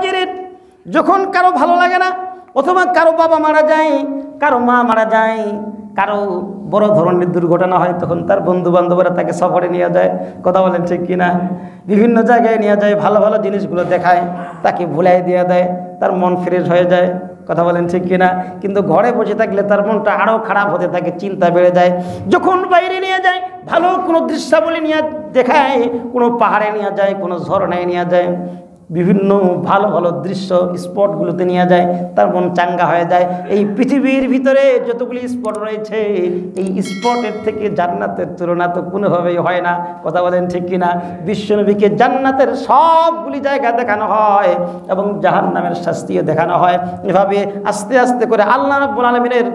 হাজিরিন, যখন কারো ভালো লাগে না অথবা কারো বাবা মারা যায়, কারো মা মারা যায়, কারো বড় ধরনের দুর্ঘটনা হয়, তখন তার বন্ধু বান্ধবরা তাকে সফরে নিয়ে যায়। কথা বলেন ঠিক কিনা? বিভিন্ন জায়গায় নিয়ে যায়, ভালো ভালো জিনিসগুলো দেখায়, তাকে ভুলাই দিয়ে দেয়, তার মন ফ্রেশ হয়ে যায়। কথা বলেন ঠিক কিনা? কিন্তু ঘরে বসে থাকলে তার মনটা আরও খারাপ হতে থাকে, চিন্তা বেড়ে যায়। যখন বাইরে নিয়ে যায়, ভালো কোনো দৃশ্যাবলী নিয়ে দেখায়, কোনো পাহাড়ে নিয়ে যায়, কোনো ঝরনায় নিয়ে যায়, বিভিন্ন ভালো ভালো দৃশ্য স্পটগুলোতে নিয়ে যায়, তার মন চাঙ্গা হয়ে যায়। এই পৃথিবীর ভিতরে যতগুলি স্পট রয়েছে, এই স্পটের থেকে জান্নাতের তুলনা তো কোনোভাবেই হয় না। কথা বলেন ঠিক কিনা? বিশ্বনবীকে জান্নাতের সবগুলি জায়গা দেখানো হয় এবং জাহান্নামের শাস্তিও দেখানো হয়। এভাবে আস্তে আস্তে করে আল্লাহ রাব্বুল আলামিনের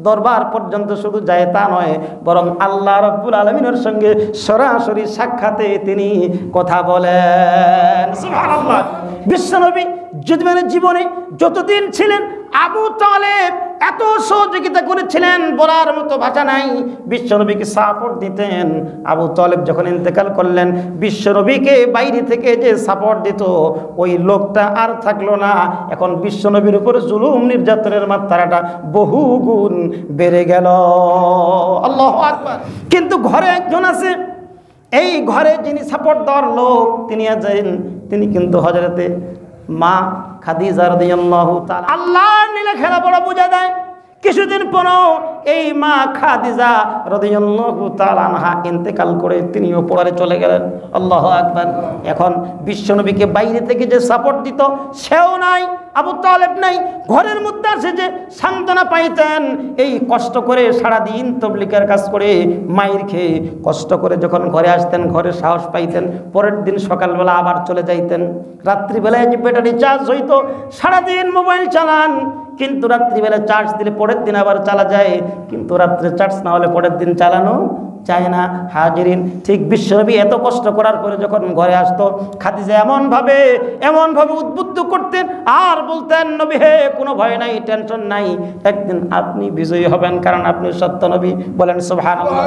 দরবার পর্যন্ত শুধু যায় তা নয়, বরং আল্লাহ রাব্বুল আলামিনের সঙ্গে সরাসরি সাক্ষাতে তিনি কথা বলেন। সুবহানাল্লাহ। বিশ্বনবী জীবনে যতদিন ছিলেন, আবু তালেব এত সহযোগিতা করেছিলেন বলার মতো ভাষা নাই। বিশ্বনবীকে সাপোর্ট দিতেন। আবু তালেব যখন ইন্তেকাল করলেন, বিশ্বনবীকে বাইরে থেকে যে সাপোর্ট দিত, ওই লোকটা আর থাকলো না। এখন বিশ্বনবীর উপর জুলুম নির্যাতনের মাত্রাটা বহু গুণ বেড়ে গেল। আল্লাহু আকবার। কিন্তু ঘরে একজন আছে, এই ঘরে যিনি সাপোর্ট দেওয়ার লোক তিনি কিন্তু হযরতে মা খাদিজা রাদিয়াল্লাহু তাআলা। আল্লাহর নীলা খেলা বড় বোঝা দেয়। কিছুদিন পর এই মা খাদিজা রাদিয়াল্লাহু তাআলা আনহা ইন্তেকাল করে তিনিও পরে চলে গেলেন। আল্লাহু আকবার। এখন বিশ্বনবীকে বাইরে থেকে যে সাপোর্ট দিত সেও নাই, আবু তালেব নাই। ঘরের মধ্যে আসে যে সান্ত্বনা পাইতেন, এই কষ্ট করে সারাদিন তবলিগের কাজ করে মায়ের খেয়ে কষ্ট করে যখন ঘরে আসতেন, ঘরে সাহস পাইতেন, পরের দিন সকালবেলা আবার চলে যাইতেন। রাত্রিবেলায় যে ব্যাটারি চার্জ হইতো, সারাদিন মোবাইল চালান, কিন্তু রাত্রিবেলা চার্জ দিলে পরের দিন আবার চালা যায়, কিন্তু রাত্রে চার্জ না হলে পরের দিন চালানো চায় না। হাজিরিন, ঠিক বিশ্বনবী এত কষ্ট করার পরে যখন ঘরে আসতো, খাদিজা এমনভাবে উদ্বুদ্ধ করতেন আর বলতেন, নবী হে, কোনো ভয় নাই, টেনশন নাই, একদিন আপনি বিজয়ী হবেন, কারণ আপনি সত্য নবী। বলেন সুবহানাল্লাহ।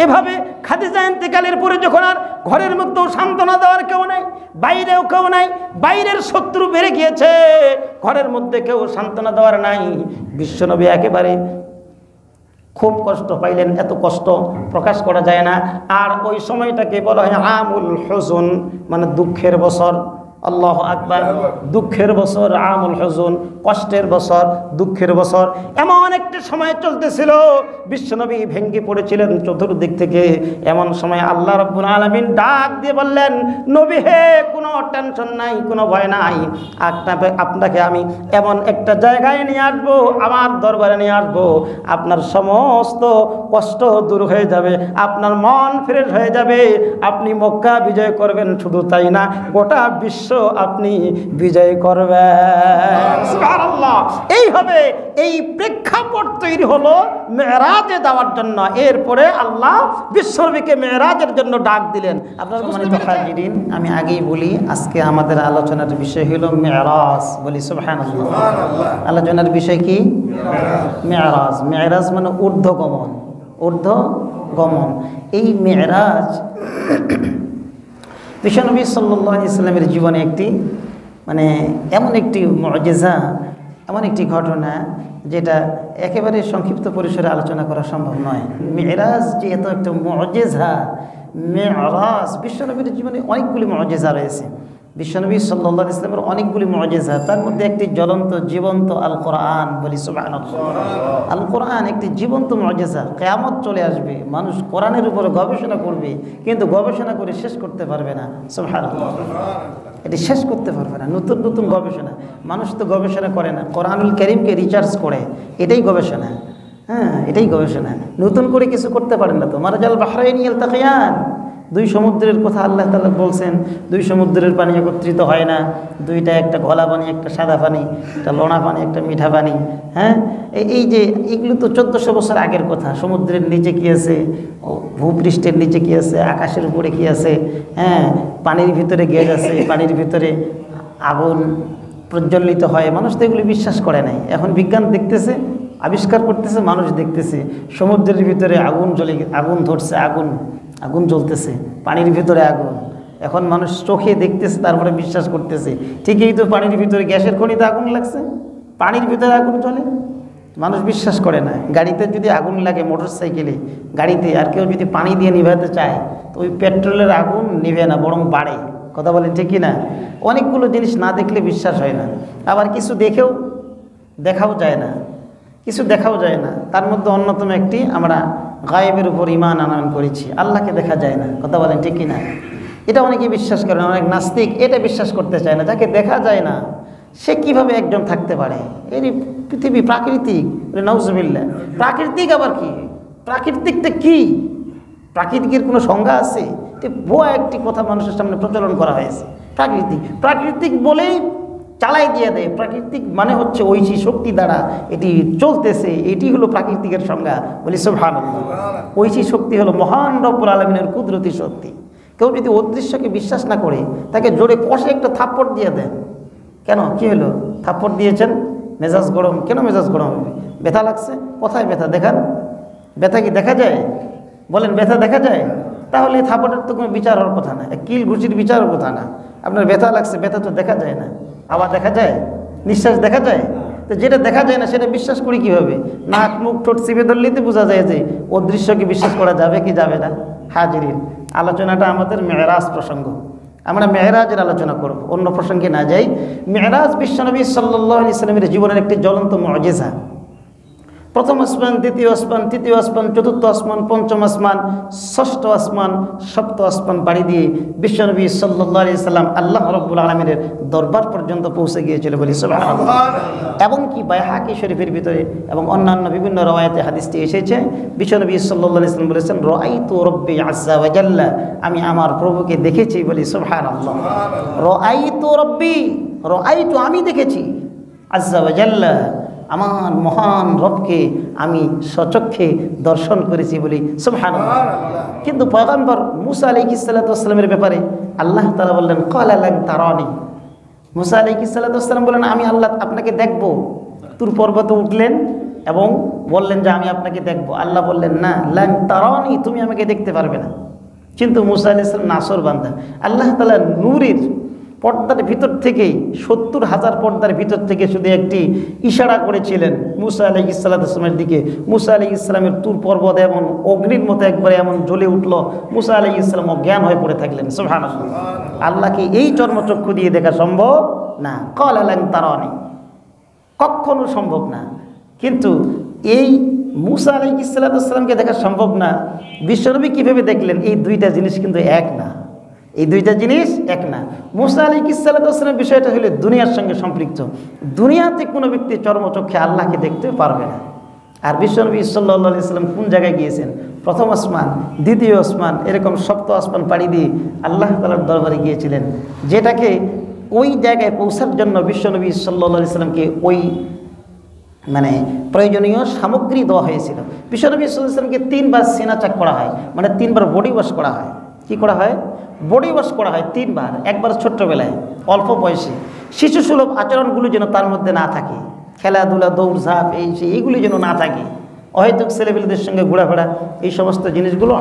এভাবে খাদিজা ইন্তেকালের পরে যখন আর ঘরের মধ্যেও সান্ত্বনা দেওয়ার কেউ নাই, বাইরেও কেউ নাই, বাইরের শত্রু বেড়ে গিয়েছে, ঘরের মধ্যে কেউ সান্ত্বনা দেওয়ার নাই, বিশ্বনবী একেবারে খুব কষ্ট পাইলেন। এত কষ্ট প্রকাশ করা যায় না। আর ওই সময়টাকে বলা হয় আমুল হুজুন, মানে দুঃখের বছর। আল্লাহু আকবার। দুঃখের বছর, আমুল হুজুন, কষ্টের বছর, দুঃখের বছর। এমন একটা সময় চলতেছিল, বিশ্বনবী ভেঙ্গে পড়েছিলেন চতুর্দিক থেকে। এমন সময় আল্লাহ রাব্বুল আলামিন ডাক দিয়ে বললেন, নবী হে, কোনো টেনশন নাই, কোনো ভয় নাই, আপনাকে আমি এমন একটা জায়গায় নিয়ে আসবো, আমার দরবারে নিয়ে আসবো, আপনার সমস্ত কষ্ট দূর হয়ে যাবে, আপনার মন ফ্রেশ হয়ে যাবে, আপনি মক্কা বিজয় করবেন। শুধু তাই না, গোটা বিশ্ব আপনি বিজয় করবেন। সুবহানাল্লাহ। এইভাবে এই প্রেক্ষাপট তৈরি হলো মেরাজে যাওয়ার জন্য। এরপরে আল্লাহ বিশ্বনবীকে মেরাজের জন্য ডাক দিলেন। আপনারা সম্মানিত হাজিরিন, আমি আগেই বলি, আজকে আমাদের আলোচনার বিষয় হলো মেরাজ। বলি সুবহানাল্লাহ। আলোচনার বিষয় কি? মেরাজ। মেরাজ মানে ঊর্ধ্বগমন। ঊর্ধ্বগমন। এই মেরাজ বিশ্বনবী সাল্লাল্লাহু আলাইহি সাল্লামের জীবনে একটি এমন একটি মুজিজা, এমন একটি ঘটনা যেটা একেবারে সংক্ষিপ্ত পরিসরে আলোচনা করা সম্ভব নয়। মেরাজ যে এত একটা মুজিজা, মেরাজ বিশ্বনবীর জীবনে অনেকগুলি মুজিজা রয়েছে। বিশ্বনবী সাল্লাল্লাহু আলাইহি ওয়াসাল্লামের অনেকগুলি মুজিজা, তার মধ্যে একটি জ্বলন্ত জীবন্ত আল কোরআন। বলি সুবহানাল্লাহ। আল কোরআন একটি জীবন্ত মুজিজা। কিয়ামত চলে আসবে, মানুষ কোরআনের উপর গবেষণা করবে, কিন্তু গবেষণা করে শেষ করতে পারবে না। সুবহানাল্লাহ। এটি শেষ করতে পারবে না। নতুন নতুন গবেষণা, মানুষ তো গবেষণা করে না, কোরআনুল কারীমকে রিসার্চ করে, এটাই গবেষণা। হ্যাঁ, এটাই গবেষণা। নতুন করে কিছু করতে পারেন না তো। মারাজাল বাহরাইনি ইয়ালতাকিয়ান, দুই সমুদ্রের কথা আল্লাহ তাআলা বলছেন, দুই সমুদ্রের পানি একত্রিত হয় না, দুইটা, একটা ঘোলা পানি, একটা সাদা পানি, একটা লোনা পানি, একটা মিঠা পানি। হ্যাঁ, এই যে এগুলো তো 1400 বছর আগের কথা। সমুদ্রের নিচে কী আছে, ভূপৃষ্ঠের নিচে কী আছে, আকাশের উপরে কী আছে, হ্যাঁ, পানির ভিতরে গ্যাস আছে, পানির ভিতরে আগুন প্রজ্বলিত হয়। মানুষ তো এগুলি বিশ্বাস করে নাই। এখন বিজ্ঞান দেখতেছে, আবিষ্কার করতেছে, মানুষ দেখতেছে সমুদ্রের ভিতরে আগুন ধরছে, আগুন জ্বলতেছে, পানির ভিতরে আগুন। এখন মানুষ চোখে দেখতেছে, তারপরে বিশ্বাস করতেছে। ঠিকই তো পানির ভিতরে গ্যাসের খনিতে আগুন লাগছে, পানির ভিতরে আগুন চলে, মানুষ বিশ্বাস করে না। গাড়িতে যদি আগুন লাগে, মোটর সাইকেলে, গাড়িতে, আর কেউ যদি পানি দিয়ে নিভাতে চায়, তো ওই পেট্রোলের আগুন নিভে না, বরং বাড়ে। কথা বলেন ঠিক কি না? অনেকগুলো জিনিস না দেখলে বিশ্বাস হয় না। আবার কিছু দেখাও যায় না, কিছু দেখাও যায় না। তার মধ্যে অন্যতম একটি, আমরা গায়েবের উপর ঈমান আনয়ন করেছি, আল্লাহকে দেখা যায় না। কথা বলেন ঠিক কি না? এটা অনেকে বিশ্বাস করে না। অনেক নাস্তিক এটা বিশ্বাস করতে চায় না, যাকে দেখা যায় না সে কিভাবে একজন থাকতে পারে? এই পৃথিবী প্রাকৃতিক, নাউজুবিল্লাহ। প্রাকৃতিক আবার কি? প্রাকৃতিকটা কি? প্রাকৃতিকের কোনো সংজ্ঞা আছে? এটা ভুয়া একটি কথা মানুষের সামনে প্রচলন করা হয়েছে। প্রাকৃতিক প্রাকৃতিক বলেই চালাই দিয়ে দেয়। প্রাকৃতিক মানে হচ্ছে ঐশী শক্তি দ্বারা এটি চলতেছে, এটি হলো প্রাকৃতিকের সংজ্ঞা। বলি সুবহানাল্লাহ। ঐশী শক্তি হলো মহান রব্বুল আলামিনের কুদরতি শক্তি। কেউ যদি অদৃশ্যকে বিশ্বাস না করে, তাকে জোরে কষে একটা থাপ্পড় দিয়ে দেন। কেন, কি হলো? থাপ্পড় দিয়েছেন, মেজাজ গরম। কেন মেজাজ গরম হবে? ব্যথা লাগছে? কোথায় ব্যথা দেখান? ব্যথা কি দেখা যায়? বলেন, ব্যথা দেখা যায়? তাহলে থাপ্পড়ের তো কোনো বিচার হওয়ার কথা না, কিল ঘুষির বিচার হওয়ার কথা না। আপনার ব্যথা লাগছে, ব্যথা তো দেখা যায় না। আবার দেখা যায়? নিঃশ্বাস দেখা যায়? তো যেটা দেখা যায় না সেটা বিশ্বাস করি কীভাবে? নাক মুখ ঠোঁট চিপে ধরলেই তো বোঝা যায় যে অদৃশ্যকে বিশ্বাস করা যাবে কি যাবে না। হাজিরিন, আলোচনাটা আমাদের মেরাজ প্রসঙ্গ, আমরা মেরাজের আলোচনা করব, অন্য প্রসঙ্গে না যাই। মেরাজ বিশ্বনবী সাল্লাল্লাহু আলাইহি সাল্লামের জীবনের একটি জ্বলন্ত মুজিজা। প্রথম আসমান, দ্বিতীয় আসমান, তৃতীয় আসমান, চতুর্থ আসমান, পঞ্চম আসমান, ষষ্ঠ আসমান, সপ্তম আসমান পাড়ি দিয়ে বিশ্বনবী সাল্লাল্লাহু আলাইহি সাল্লাম আল্লাহ রাব্বুল আলামিনের দরবার পর্যন্ত পৌঁছে গিয়েছিল বলি সুবহানাল্লাহ। এবং কি বাইহাকি শরীফের ভিতরে এবং অন্যান্য বিভিন্ন রওয়ায়াতে হাদিসটি এসেছে, বিশ্বনবী সাল্লাল্লাহু আলাইহি সাল্লাম বলেছেন, রাআইতু রাব্বি আযজা ওয়া জাল্লা, আমি আমার প্রভুকে দেখেছি বলি সুবহানাল্লাহ। রাআইতু রাব্বি, রাআইতু আমি দেখেছি, আযজা ওয়া জাল্লা আমার মহান রবকে আমি সচক্ষে দর্শন করেছি বলি সুবহানাল্লাহ। কিন্তু পয়গম্বর মুসা আলাইহিস সালাতু ওয়াস সালামের ব্যাপারে আল্লাহ তাআলা বললেন, ক্বালা লান তারানি। মুসা আলাইহিস সালাতু ওয়াস সালাম বললেন, আমি আল্লাহ আপনাকে দেখব। তুর পর্বতে উঠলেন এবং বললেন যে আমি আপনাকে দেখব। আল্লাহ বললেন, না, লান তারানি, তুমি আমাকে দেখতে পারবে না। কিন্তু মুসা আলাইহিস সালাম নাসর বান্দা, আল্লাহ তাআলা নূরের পর্দার ভিতর থেকে ৭০,০০০ পর্দার ভিতর থেকে শুধু একটি ইশারা করেছিলেন মুসা আলাইহিস সালামের দিকে। মুসা আলাইহিস সালামের তুর পর্বত এমন অগ্নির মতো একবারে এমন জ্বলে উঠল, মুসা আলাইহিস সালাম অজ্ঞান হয়ে পড়ে থাকলেন। সুবহানাল্লাহ। আল্লাহকে এই চর্মচক্ষু দিয়ে দেখা সম্ভব না। ক্বালা লান তারানি, কখনো সম্ভব না। কিন্তু এই মুসা আলাইহিস সালামকে দেখা সম্ভব না, বিশ্বনবী কীভাবে দেখলেন? এই দুইটা জিনিস কিন্তু এক না, এই দুইটা জিনিস এক না। মুসা আলাইহিস সালামের বিষয়টা হলো দুনিয়ার সঙ্গে সম্পৃক্ত। দুনিয়াতে কোনো ব্যক্তি চর্মচক্ষে আল্লাহকে দেখতে পারবে না। আর বিশ্বনবী সাল্লাল্লাহু আলাইহি সাল্লাম কোন জায়গায় গিয়েছেন? প্রথম আসমান, দ্বিতীয় আসমান, এরকম সপ্তম আসমান পাড়ি দিয়ে আল্লাহ তাআলার দরবারে গিয়েছিলেন, যেটাকে ওই জায়গায় পৌঁছার জন্য বিশ্বনবী সাল্লাল্লাহু আলাইহি সাল্লামকে ওই প্রয়োজনীয় সামগ্রী দেওয়া হয়েছিল। বিশ্বনবী সাল্লাল্লাহু আলাইহি সাল্লামকে 3 বার সিনা চেক করা হয়, 3 বার বডি ওয়াশ করা হয়। কি করা হয়? বডি ওয়াশ করা হয় 3 বার। একবার ছোট্টবেলায়, অল্প বয়সে, শিশু সুলভ আচরণগুলো যেন তার মধ্যে না থাকে, খেলাধুলা, দৌড়ঝাঁপ, এইগুলি যেন না থাকে, অহেতুক ছেলেপেলেদের সঙ্গে ঘোরাফেরা, এই সমস্ত জিনিসগুলো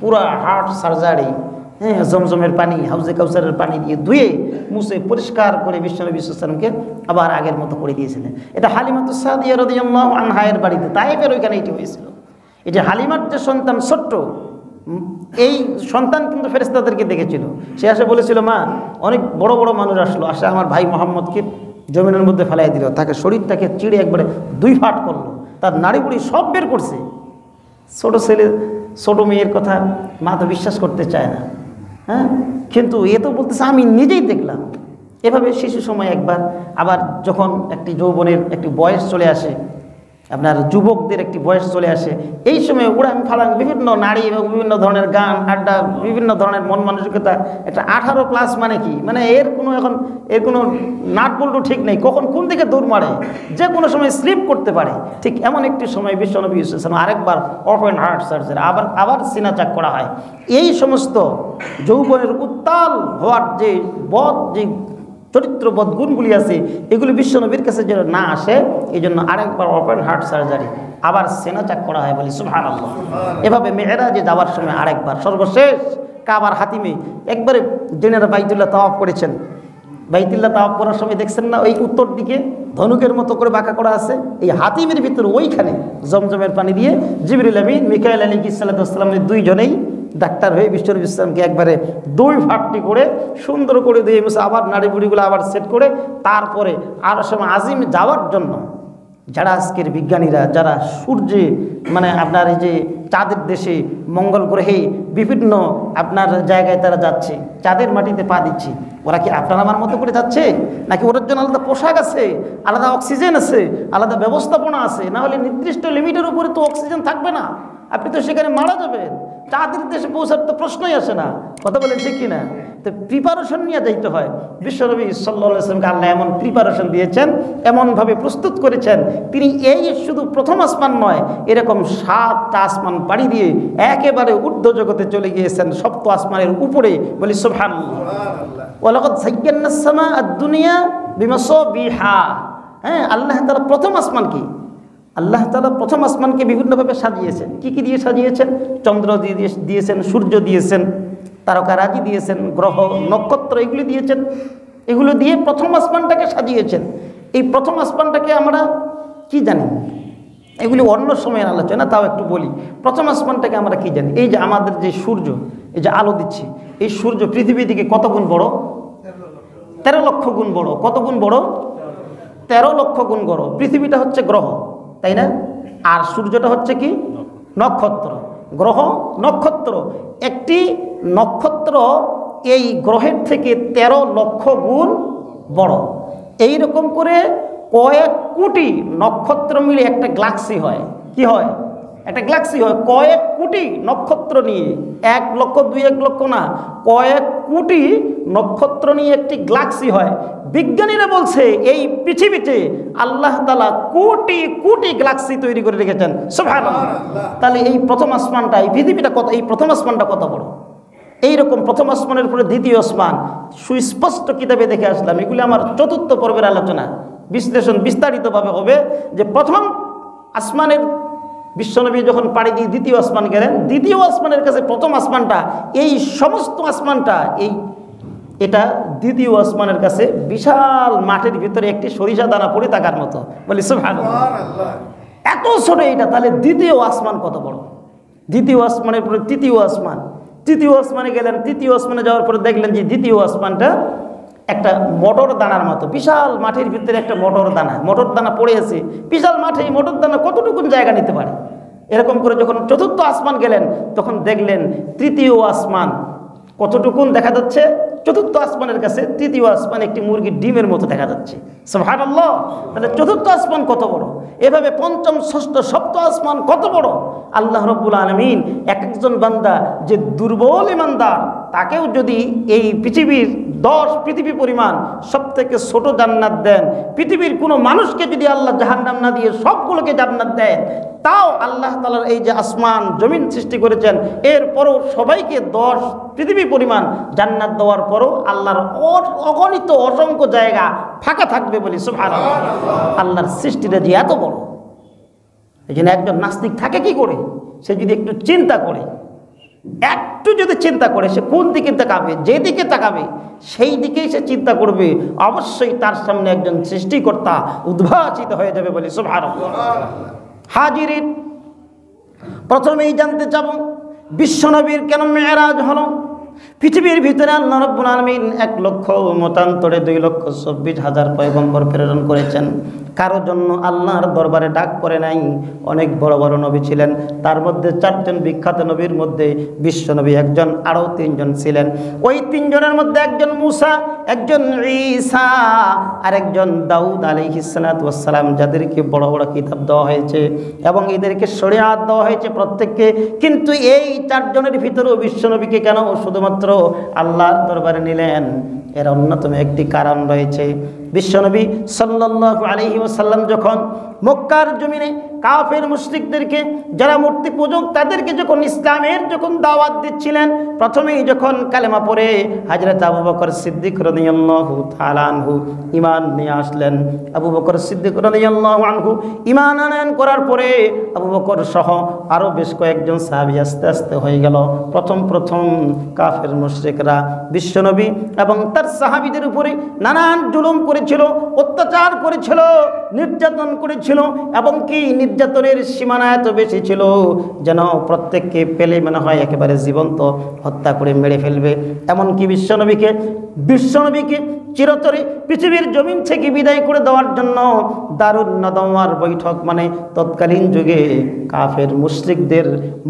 পুরা হার্ট সার্জারি, জমজমের পানি, হাউজে কাউসারের পানি দিয়ে ধুয়ে মুছে পরিষ্কার করে বিশ্বনবী সাল্লাল্লাহু আলাইহি ওয়াসাল্লামকে আবার আগের মতো করে দিয়েছিলেন। এটা হালিমাতুস সাদিয়া রাদিয়াল্লাহু আনহায়ের বাড়িতে, তায়েফের ওইখানে এটি হয়েছিল। এই যে হালিমার যে সন্তান ছোট্ট, এই সন্তান কিন্তু ফেরেশতাদেরকে দেখেছিল। সে আসে বলেছিল, মা, অনেক বড় বড় মানুষ আসলো, আসে আমার ভাই মোহাম্মদকে জমিনের মধ্যে ফেলাই দিল, তাকে শরীরটাকে চিড়ে একবারে 2 ফাট করলো, তার নাড়ি বুড়ি সব বের করছে। ছোট ছেলে, ছোট মেয়ের কথা মা তো বিশ্বাস করতে চায় না, কিন্তু এ তো বলতেছে আমি নিজেই দেখলাম। এভাবে শিশু সময় একবার, আবার যখন একটি যৌবনের একটি বয়স চলে আসে, আপনার যুবকদের একটি বয়স চলে আসে, এই সময় উড়াং ফাড়াং বিভিন্ন নারী এবং বিভিন্ন ধরনের গান, আড্ডা, বিভিন্ন ধরনের মন মানসিকতা। একটা 18+ মানে কি, এর কোনো নাট বল্টু ঠিক নেই, কখন কোন দিকে দৌড় মারে, যে কোনো সময় স্লিপ করতে পারে। ঠিক এমন একটি সময় বিশ্বনবী সাল্লাল্লাহু আরেকবার ওপেন হার্ট সার্জারি, আবার সিনা চেক করা হয়। এই সমস্ত যৌবনের উত্তাল হওয়ার যে চরিত্রবোধ গুণগুলি আছে, এগুলি বিশ্বনবীর কাছে যেন না আসে, এই জন্য আরেকবার ওপেন হার্ট সার্জারি, আবার সিনা চেক করা হয় বলি সুবহানাল্লাহ। এভাবে মেরাজে যাওয়ার সময় আরেকবার, সর্বশেষ কাবার হাতিমে একবারে জেনারা বাইতুল্লাহ তাওয়াফ করেছেন। বাইতুল্লাহ তাওয়াফ করার সময় দেখছেন না ওই উত্তর দিকে ধনুকের মতো করে বাঁকা করা আছে, এই হাতিমের ভিতর ওইখানে জমজমের পানি দিয়ে জিবরিল আমিন মিকাইল আলাইহিস সালামের দুইজনেই ডাক্তার হয়ে বিশ্বনবী ইসলামকে একবারে 2 ফাটটি করে সুন্দর করে দিয়ে আবার নাড়ি বুড়িগুলো আবার সেট করে তারপরে আর সময় আজিম যাওয়ার জন্য যারা আজকের বিজ্ঞানীরা যারা সূর্যে মানে আপনার এই যে চাঁদের দেশে মঙ্গল গ্রহে বিভিন্ন আপনার জায়গায় তারা যাচ্ছে, চাঁদের মাটিতে পা দিচ্ছে, ওরা কি আপনার আমার মতো করে যাচ্ছে নাকি ওদের জন্য আলাদা পোশাক আছে, আলাদা অক্সিজেন আছে, আলাদা ব্যবস্থাপনা আছে? না হলে নির্দিষ্ট লিমিটের উপরে তো অক্সিজেন থাকবে না, আপনি তো সেখানে মারা যাবেন। চাঁদের দেশে পৌঁছার তো প্রশ্নই আসে না, কথা বলেন ঠিক কিনা? তো প্রিপারেশন নিয়ে যাইতে হয়। বিশ্বনবী সাল্লাল্লাহু আলাইহি ওয়াসাল্লামকে আল্লাহ এমন প্রিপারেশন দিয়েছেন, এমনভাবে প্রস্তুত করেছেন, তিনি এই শুধু প্রথম আসমান নয়, এরকম 7টা আসমান পাড়ি দিয়ে একেবারে ঊর্ধ্ব জগতে চলে গিয়েছেন, সপ্ত আসমানের উপরে। বলি সুবহানাল্লাহ। ওয়ালাকাদ যায়্যানাস সামাআ আদ-দুনিয়া বিমাসাবিহা। হ্যাঁ, আল্লাহ তাআলা প্রথম আসমান কি? আল্লাহ তাআলা প্রথম আসমানকে বিভিন্নভাবে সাজিয়েছেন। কি কি দিয়ে সাজিয়েছেন? চন্দ্র দিয়ে দিয়েছেন, সূর্য দিয়েছেন, তারকারাজি দিয়েছেন, গ্রহ নক্ষত্র এগুলি দিয়েছেন। এগুলো দিয়ে প্রথম আসমানটাকে সাজিয়েছেন। এই প্রথম আসমানটাকে আমরা কি জানি? এগুলি অন্য সময়ের আলোচনা, তাও একটু বলি। প্রথম আসমানটাকে আমরা কি জানি? এই যে আমাদের যে সূর্য, এই যে আলো দিচ্ছে, এই সূর্য পৃথিবী থেকে কত গুণ বড়? 13 লক্ষ গুণ বড়। কত গুণ বড়? 13 লক্ষ গুণ বড়। পৃথিবীটা হচ্ছে গ্রহ, তাই না? আর সূর্যটা হচ্ছে কি? নক্ষত্র। গ্রহ নক্ষত্র, একটি নক্ষত্র এই গ্রহের থেকে 13 লক্ষ গুণ বড়। এই রকম করে কয়েক কোটি নক্ষত্র মিলে একটা গ্যালাক্সি হয়। কি হয়? একটা গ্যালাক্সি হয়। কয়েক কোটি নক্ষত্র নিয়ে, 1 লক্ষ 2-1 লক্ষ না, কয়েক কোটি নক্ষত্র নিয়ে একটি গ্যালাক্সি হয়। বিজ্ঞানীরা বলছে এই পৃথিবীতে আল্লাহ তাআলা কোটি কোটি গ্যালাক্সি তৈরি করে রেখেছেন। সুবহানাল্লাহ। তাহলে এই প্রথম আসমানটা, এই পৃথিবীটা কত, এই প্রথম আসমানটা কত বড়? এইরকম প্রথম আসমানের পরে দ্বিতীয় আসমান সুস্পষ্ট কিতাবে দেখে আসলাম। এগুলি আমার 4র্থ পর্বের আলোচনা, বিশ্লেষণ বিস্তারিতভাবে হবে। যে প্রথম আসমানের বিশ্বনবী যখন পাড়ি দিয়ে দ্বিতীয় আসমান গেলেন, দ্বিতীয় আসমানের কাছে প্রথম আসমানটা, এই সমস্ত আসমানটা, এটা দ্বিতীয় আসমানের কাছে বিশাল মাঠের ভিতরে একটি সরিষা দানা পড়ে থাকার মতো। বলি সুবহানাল্লাহ। এত ছোট এটা, তাহলে দ্বিতীয় আসমান কত বড়? দ্বিতীয় আসমানের পরে তৃতীয় আসমান, তৃতীয় আসমানে গেলেন, তৃতীয় আসমানে যাওয়ার পরে দেখলেন যে দ্বিতীয় আসমানটা একটা মটর দানার মতো। বিশাল মাঠের ভিতরে একটা মটর দানা পড়ে আছে বিশাল মাঠে। এই মটর দানা কতটুকুন জায়গা নিতে পারে? এরকম করে যখন 4র্থ আসমান গেলেন, তখন দেখলেন তৃতীয় আসমান কতটুকুন দেখা যাচ্ছে? 4র্থ আসমানের কাছে তৃতীয় আসমান একটি মুরগির ডিমের মতো দেখা যাচ্ছে। সুবহানাল্লাহ। তাহলে 4র্থ আসমান কত বড়? এভাবে পঞ্চম, ষষ্ঠ, সপ্ত আসমান কত বড়? আল্লাহ রাব্বুল আলামিন একজন বান্দা যে দুর্বল ঈমানদার, তাকেও যদি এই পৃথিবীর 10 পৃথিবী পরিমাণ সবথেকে ছোট জান্নাত দেন, পৃথিবীর কোনো মানুষকে যদি আল্লাহ জাহান্নাম না দিয়ে সবগুলোকে জান্নাত দেন, তাও আল্লাহ তাআলার এই যে আসমান জমিন সৃষ্টি করেছেন, এরপরও সবাইকে 10 পৃথিবী পরিমাণ জান্নাত দেওয়ার পরও আল্লাহর অগণিত অসংখ্য জায়গা ফাঁকা থাকবে। বলি সুবহানাল্লাহ। আল্লাহর সৃষ্টিটা যে এত বড়, এই জন্য একজন নাস্তিক থাকে কি করে? সে যদি একটু চিন্তা করে, একটু যদি চিন্তা করে, সে কোন দিকে তাকাবে? যেদিকে তাকাবে সেই দিকেই সে চিন্তা করবে, অবশ্যই তার সামনে একজন সৃষ্টিকর্তা উদ্ভাসিত হয়ে যাবে। বলি সুবহানাল্লাহ। হাজিরিন, প্রথমেই জানতে চাব বিশ্বনবীর কেন মেরাজ হলো? পৃথিবীর ভিতরে আল্লাহ রাব্বুল আলামিন 1 লক্ষ মতান্তরে 2,24,000 পয়গম্বর প্রেরণ করেছেন। কারোর জন্য আল্লাহর দরবারে ডাক পড়ে নাই। অনেক বড় বড় নবী ছিলেন, তার মধ্যে 4 জন বিখ্যাত নবীর মধ্যে বিশ্বনবী একজন, আরও 3 জন ছিলেন। ওই 3 জনের মধ্যে একজন মূসা, একজন ঈসা, আর একজন দাউদ আলাইহিস সালাতু ওয়াস সালাম, যাদেরকে বড় বড় কিতাব দেওয়া হয়েছে এবং এদেরকে শরিয়াত দেওয়া হয়েছে প্রত্যেককে। কিন্তু এই 4 জনের ভিতরেও বিশ্বনবীকে কেন শুধুমাত্র আল্লাহর দরবারে নিলেন? এর অন্যতম একটি কারণ রয়েছে। বিশ্বনবী সাল্লাল্লাহু আলাইহি ওয়াসাল্লাম যখন মক্কার জমিনে কাফের মুশরিকদেরকে যারা মূর্তি পূজক তাদেরকে যখন ইসলামের যখন দাওয়াত দিচ্ছিলেন, প্রথমেই যখন কালেমা পড়ে হযরত আবু বকর সিদ্দিক রাদিয়াল্লাহু তাআলা আনহু ঈমান নিয়ে আসলেন। আবু বকর সিদ্দিক রাদিয়াল্লাহু আনহু ঈমান আনয়ন করার পরে আবু বকর সহ আরও বেশ কয়েকজন সাহাবী আস্তে আস্তে হয়ে গেল প্রথম কাফের মুশরিকরা বিশ্বনবী এবং তার সাহাবীদের উপরে নানান জুলুম করেছিল, অত্যাচার করেছিল, নির্যাতন করেছিল এবং কি নির্যাতনের সীমানা এত বেশি ছিল যেন প্রত্যেককে পেলে মনে হয় একেবারে জীবন্ত হত্যা করে মেরে ফেলবে। এমনকি বিশ্বনবীকে চিরতরে পৃথিবীর জমিন থেকে বিদায় করে দেওয়ার জন্য দারুন নাদওয়ার বৈঠক, মানে তৎকালীন যুগে কাফের মুশরিকদের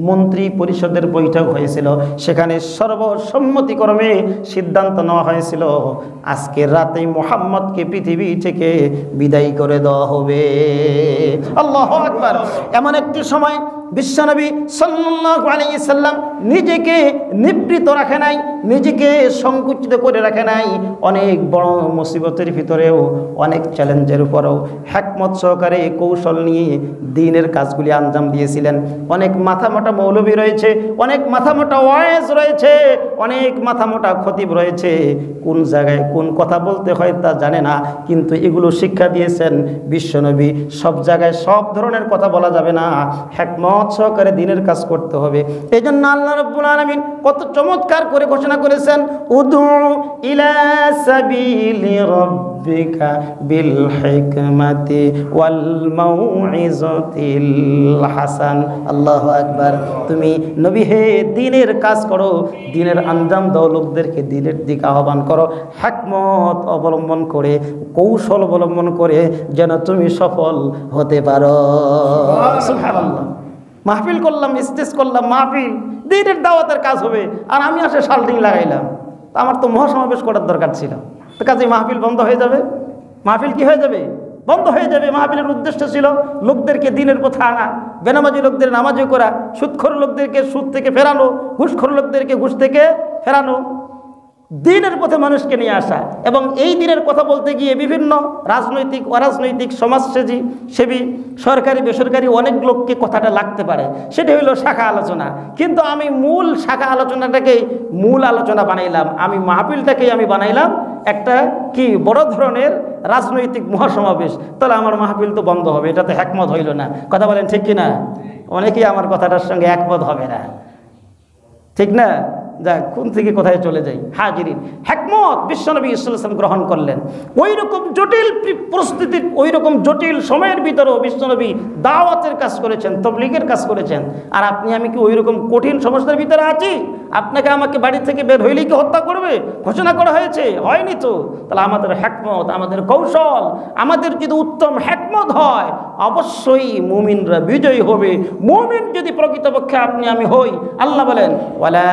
মন্ত্রী পরিষদের বৈঠক হয়েছিল। সেখানে সর্বসম্মতিক্রমে সিদ্ধান্ত নেওয়া হয়েছিল আজকের রাতেই মুহাম্মদকে পৃথিবী থেকে বিদায় করে দেওয়া হবে। আল্লাহু আকবার। এমন একটি সময় বিশ্বনবী সাল্লাল্লাহু আলাইহি সাল্লাম নিজেকে নিবৃত রাখে নাই, নিজেকে সংকুচিত করে রাখে নাই। অনেক বড় মুসিবতের ভিতরেও, অনেক চ্যালেঞ্জের উপরেও হিকমত সহকারে কৌশল নিয়ে দ্বীনের কাজগুলি আঞ্জাম দিয়েছিলেন। অনেক মাথামোটা মৌলবী রয়েছে, অনেক মাথামোটা ওয়াইজ রয়েছে, অনেক মাথামোটা খতিব রয়েছে, কোন জায়গায় কোন কথা বলতে হয় তা জানে না, কিন্তু এগুলো শিক্ষা দিয়েছেন বিশ্বনবী। সব জায়গায় সব ধরনের কথা বলা যাবে না, হিকমত সহকারে দ্বীনের কাজ করতে হবে। এই জন্য আল্লাহ রাব্বুল আলামিন কত চমৎকার করে ঘোষণা করেছেন, উদু ইলা সাবিলি রাব্বিকা বিল হিকমাতি ওয়াল মাউইজাতিল হাসান। আল্লাহু আকবার। তুমি নবী হে দ্বীনের কাজ করো, দ্বীনের আঞ্জাম দাও, লোকদেরকে দ্বীনের দিকে আহ্বান করো, হিকমত অবলম্বন করে, কৌশল অবলম্বন করে যেন তুমি সফল হতে পারো। সুবহানাল্লাহ। মাহফিল করলাম, স্টেজ করলাম, মাহফিল দ্বীনের দাওয়াতের কাজ হবে, আর আমি আসে শাল্টিং লাগাইলাম। আমার তো মহাসমাবেশ করার দরকার ছিল, তো কাজে মাহফিল বন্ধ হয়ে যাবে। মাহফিল কি হয়ে যাবে? বন্ধ হয়ে যাবে। মাহফিলের উদ্দেশ্য ছিল লোকদেরকে দ্বীনের পথে আনা, বেনামাজি লোকদের নামাজি করা, সুদখোর লোকদেরকে সুদ থেকে ফেরানো, ঘুষখোর লোকদেরকে ঘুষ থেকে ফেরানো, দ্বীনের পথে মানুষকে নিয়ে আসা। এবং এই দ্বীনের কথা বলতে গিয়ে বিভিন্ন রাজনৈতিক অরাজনৈতিক সমাজসেবী সরকারি বেসরকারি অনেক লোককে কথাটা লাগতে পারে, সেটা হইল শাখা আলোচনা। কিন্তু আমি মূল শাখা আলোচনাটাকেই মূল আলোচনা বানাইলাম, আমি মাহফিলটাকেই আমি বানাইলাম একটা কি বড় ধরনের রাজনৈতিক মহাসমাবেশ। তাহলে আমার মাহফিল তো বন্ধ হবে, এটা তো একমত হইল না। কথা বলেন ঠিক কিনা? অনেকেই আমার কথাটার সঙ্গে একমত হবে না, ঠিক না? যাক, কোন থেকে কোথায় চলে যাই। হাজিরিন, হিকমত বিশ্বনবী সাল্লাল্লাহু আলাইহি ওয়াসাল্লাম গ্রহণ করলেন। ওই রকম জটিল পরিস্থিতির, ওই রকম জটিল সময়ের ভিতরেও বিশ্বনবী দাওয়াতের কাজ করেছেন, তাবলীগের কাজ করেছেন। আর আপনি আমি কি ওই রকম কঠিন সমস্যার ভিতরে আছি? আপনাকে আমাকে বাড়ি থেকে বের হইলেই কি হত্যা করবে ঘোষণা করা হয়েছে? হয়নি তো। তাহলে আমাদের হিকমত, আমাদের কৌশল, আমাদের যদি উত্তম হিকমত হয়, অবশ্যই মুমিনরা বিজয়ী হবে। মুমিন যদি প্রকৃতপক্ষে আপনি আমি হই, আল্লাহ বলেন ওয়ালা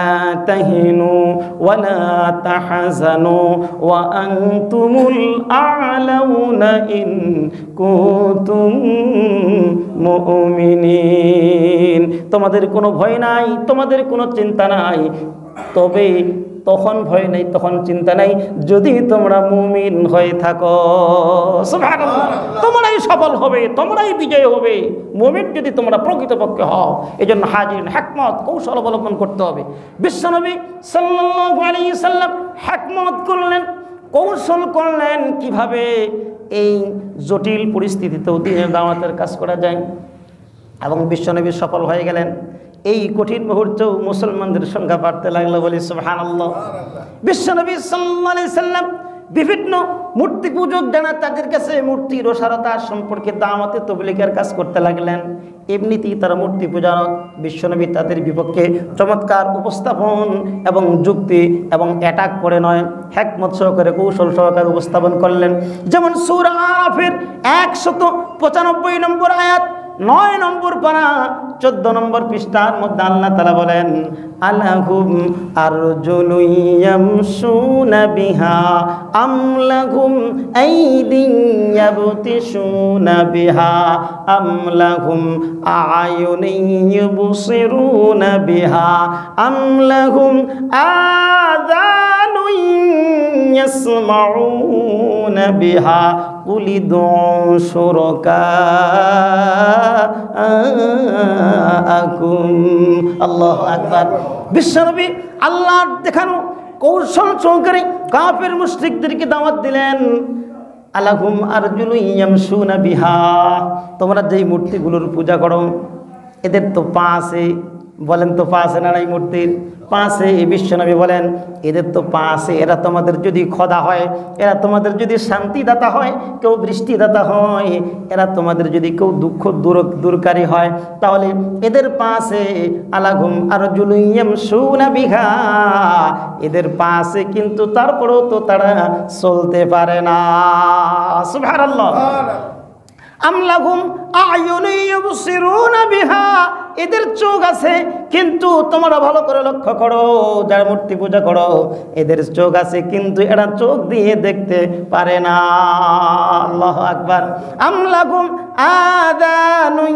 তাহিনু ওয়ালা তাহজানু ওয়া আনতুমুল আ'লাউনা ইন কুনতুম মুমিনিন। তোমাদের কোনো ভয় নাই, তোমাদের কোনো চিন্তা নাই, তবে তখন ভয় নেই, তখন চিন্তা নাই যদি তোমরা মুমিন হয়ে থাকো। সুবহানাল্লাহ। তোমরাই সফল হবে, তোমরাই বিজয় হবে মুমিন যদি তোমরা প্রকৃতপক্ষে হও। এই জন্য হাজিরিন, হিকমত কৌশল অবলম্বন করতে হবে। বিশ্বনবী সাল্লাল্লাহু আলাইহি সাল্লাম হিকমত করলেন, কৌশল করলেন কিভাবে এই জটিল পরিস্থিতিতেও দ্বীনের দাওয়াতের কাজ করা যায়, এবং বিশ্বনবী সফল হয়ে গেলেন। এই কঠিন মুহূর্তেও মুসলমানদের সংখ্যা বাড়তে লাগলো, বলি সুবহানাল্লাহ। বিশ্বনবী সাল্লাল্লাহু আলাইহি সাল্লাম বিভিন্ন মূর্তি পূজক যারা, তাদের কাছে মূর্তির অসারতা সম্পর্কে দাওয়াতে তাবলীগের কাজ করতে লাগলেন। এমনিতেই তারা মূর্তি পূজারক। বিশ্বনবী তাদের বিপক্ষে চমৎকার উপস্থাপন এবং যুক্তি এবং অ্যাটাক করে নয়, হিকমত সহকারে কৌশল সহকারে উপস্থাপন করলেন। যেমন সূরা আরাফের 195 নম্বর আয়াত, 9 নম্বর পারা 14 নম্বর পৃষ্ঠার মধ্যে আল্লাহ তাআলা বলেন, আলাহুম আরজুলু ইয়ামশুনা বিহা আম লাহুম আইদিন ইয়াবতিশুনা বিহা আম লাহুম আ'য়ুনুন ইউবসিরুনা বিহা আম লাহুম আযানু আ'য়ুনুন ইয়াসমাউনা বিহা কুলিদু শুরাকাআকুম। আল্লাহু আকবার। বিশ্বনবী আল্লাহর দেখানো কৌশল সহকারে কাফের মুশরিকদেরকে দাওয়াত দিলেন, আলাহুম আরজুলুন ইয়ামশুনা বিহা, তোমরা যেই মূর্তিগুলোর পূজা করো এদের তো পা আছে, বলেন তো পা আছে না এই মূর্তির? পা আছে। বিশ্বনবী বলেন এদের তো পা আছে, এরা তোমাদের যদি খোদা হয়, এরা তোমাদের যদি শান্তিদাতা হয়, কেউ বৃষ্টিদাতা হয়, এরা তোমাদের যদি কেউ দুঃখ দূরকারী হয়, তাহলে এদের পা আছে। আলাহুম আরজুলুন ইয়ামশুনা বিহা, এদের পা আছে কিন্তু তারপরেও তো তারা চলতে পারে না। সুবহানাল্লাহ। আমলাহুম আ'য়ুনুন ইউবসিরুনা বিহা, এদের চোখ আছে কিন্তু তোমরা ভালো করে লক্ষ্য করো, যারা মূর্তি পূজা করো এদের চোখ আছে কিন্তু এরা চোখ দিয়ে দেখতে পারে না। আল্লাহু আকবার। আমলাহুম আযানুন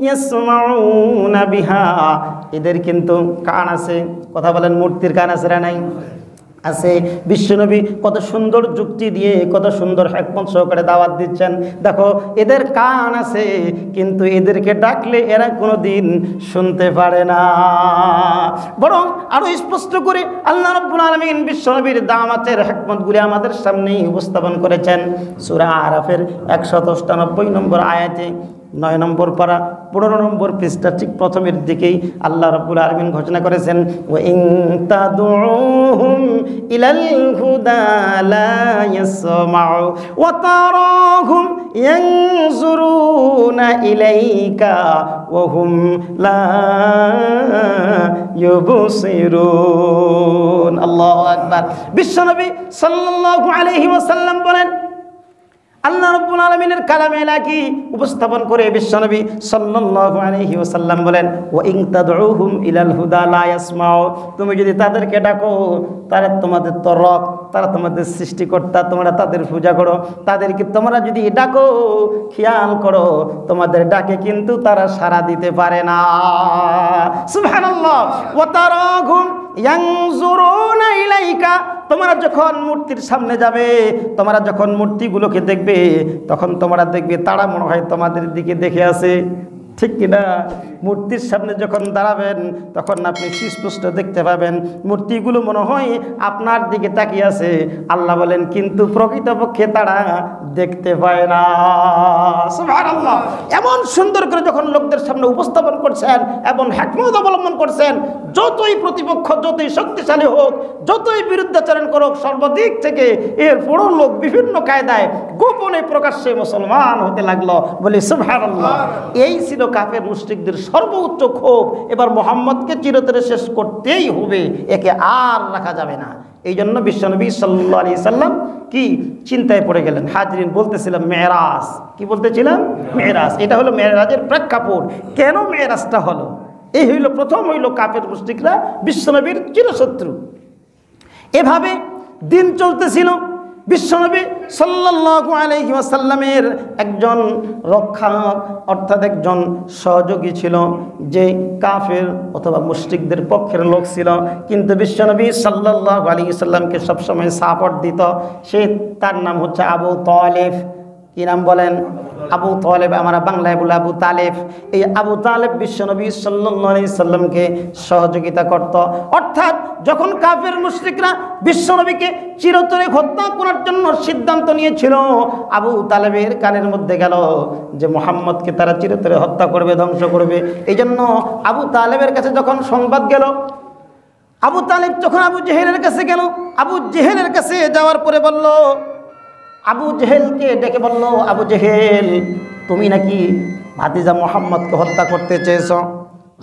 ইয়াসমাউনা বিহা, এদের কিন্তু কান আছে, কথা বলেন মূর্তির কান আছে না নাই? আছে। বিশ্বনবী কত সুন্দর যুক্তি দিয়ে কত সুন্দর হিকমত সহকারে দাওয়াত দিচ্ছেন। দেখো এদের কান আছে কিন্তু এদেরকে ডাকলে এরা কোনোদিন শুনতে পারে না। বরং আরো স্পষ্ট করে আল্লাহ রাব্বুল আলামিন বিশ্বনবীর দাওয়াতের হিকমতগুলি আমাদের সামনে উপস্থাপন করেছেন। সূরা আরাফের 198 নম্বর আয়াতে 9 নম্বর পারা 15 নম্বর পৃষ্ঠা ঠিক প্রথমের দিকেই আল্লাহ রাব্বুল আলামিন ঘোষণা করেছেন, ওয়া ইন তাদউহুম ইলাল হুদা লা ইয়াসমাউ ওয়া তারাহুম ইয়ানজুরুনা ইলাইকা ওয়া হুম লা ইউবসিরুন। আল্লাহু আকবার। বিশ্বনবী সাল্লাল্লাহু আলাইহি ওয়াসাল্লাম বলেন, আল্লাহ রাব্বুল আলামিনের কালামে ইলাহি উপস্থাপন করে বিশ্বনবী সাল্লাল্লাহু আলাইহি ওয়াসাল্লাম বলেন, ওয়া ইন তাদউহুম ইলাল হুদা লা ইয়াসমাউ, তুমি যদি তাদেরকে ডাকো, তারা তোমাদের তো রব, তারা তোমাদের সৃষ্টিকর্তা, তোমরা তাদের পূজা করো, তাদেরকে তোমরা যদি ডাকো, খেয়াল করো তোমাদের ডাকে কিন্তু তারা সাড়া দিতে পারে না। সুবহানাল্লাহ। ওয়া তারাহুম ইয়ানজুরুনা ইলাইকা, তোমরা যখন মূর্তির সামনে যাবে, তোমরা যখন মূর্তিগুলোকে দেখবে, তখন তোমরা দেখবে তারা মনে হয় তোমাদের দিকে দেখে আছে, ঠিক কিনা? মূর্তির সামনে যখন দাঁড়াবেন তখন আপনি সুস্পষ্ট দেখতে পাবেন মূর্তিগুলো মনে হয় আপনার দিকে তাকিয়ে আছে। আল্লাহ বলেন কিন্তু প্রকৃতপক্ষে তারা দেখতে পায় না। সুবহানাল্লাহ। এমন সুন্দর করে যখন লোকদের সামনে উপস্থাপন করছেন এবং হিকমত অবলম্বন করছেন, যতই প্রতিপক্ষ যতই শক্তিশালী হোক, যতই বিরুদ্ধাচরণ করুক, সর্বদিক থেকে এরপরও লোক বিভিন্ন কায়দায় গোপনে প্রকাশ্যে মুসলমান হতে লাগলো। বলি সুবহানাল্লাহ। এই ছিল কাফের মুশরিকদের সর্বোচ্চ ক্ষোভ। এবার মুহাম্মদকে চিরতরে শেষ করতেই হবে, একে আর রাখা যাবে না। এই জন্য বিশ্বনবী সাল্লাল্লাহু আলাইহি সাল্লাম কি চিন্তায় পড়ে গেলেন। হাজরিন, বলতেছিলাম মেরাজ, কি বলতেছিলাম? মেরাজ। এটা হলো মেরাজের প্রেক্ষাপট। কেন মেরাজটা হলো? এই হইল প্রথম হইল কাফের মুশরিকরা বিশ্বনবীর চিরশত্রু। এভাবে দিন চলতেছিল। বিশ্বনবী সাল্লাল্লাহু আলাইহি ওয়াসাল্লামের একজন রক্ষক অর্থাৎ একজন সহযোগী ছিল, যে কাফের অথবা মুশরিকদের পক্ষের লোক ছিল, কিন্তু বিশ্বনবী সাল্লাল্লাহু আলাইহি ওয়াসাল্লামকে সবসময় সাপোর্ট দিত। তার নাম হচ্ছে আবু তালেব। কি নাম বলেন? আবু তালেব। আমরা বাংলায় বলে আবু তালেব। এই আবু তালেব বিশ্বনবী সাল্লাল্লাহু আলাইহি সাল্লামকে সহযোগিতা করত। অর্থাৎ যখন কাফের মুশরিকরা বিশ্বনবীকে চিরতরে হত্যা করার জন্য সিদ্ধান্ত নিয়েছিল, আবু তালেবের কানের মধ্যে গেল যে মুহাম্মদকে তারা চিরতরে হত্যা করবে, ধ্বংস করবে। এই জন্য আবু তালেবের কাছে যখন সংবাদ গেল, আবু তালেব যখন আবু জেহেলের কাছে গেল, আবু জেহেলের কাছে যাওয়ার পরে বলল, আবু জেহেলকে ডেকে বলল, আবু জেহেল, তুমি নাকি ভাতিজা মুহাম্মদকে হত্যা করতে চেয়েছো?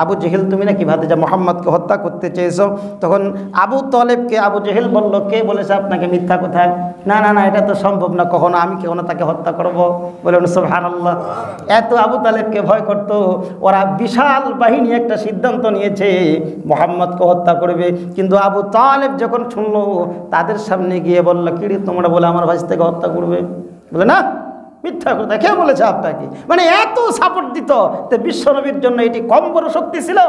আবু জেহেল, তুমি নাকি ভাতিজা মুহাম্মদকে হত্যা করতে চেয়েছো? তখন আবু তালেবকে আবু জেহেল বলল, কে বলেছে আপনাকে মিথ্যা কোথায়? না না না, এটা তো সম্ভব না, কখনো আমি কখনো তাকে হত্যা করবো। বলেন সুবহানাল্লাহ। এত আবু তালেবকে ভয় করতো। ওরা বিশাল বাহিনী একটা সিদ্ধান্ত নিয়েছে মুহাম্মদকে হত্যা করবে, কিন্তু আবু তালেব যখন শুনলো, তাদের সামনে গিয়ে বলল, কিরে তোমরা বলে আমার ভাইস্তাকে হত্যা করবে? বলে না, মিথ্যা কথা, কে বলেছে আপনাকে? মানে এত সাপোর্ট দিত। তো বিশ্বনবীর জন্য এটি কম বড় শক্তি ছিল?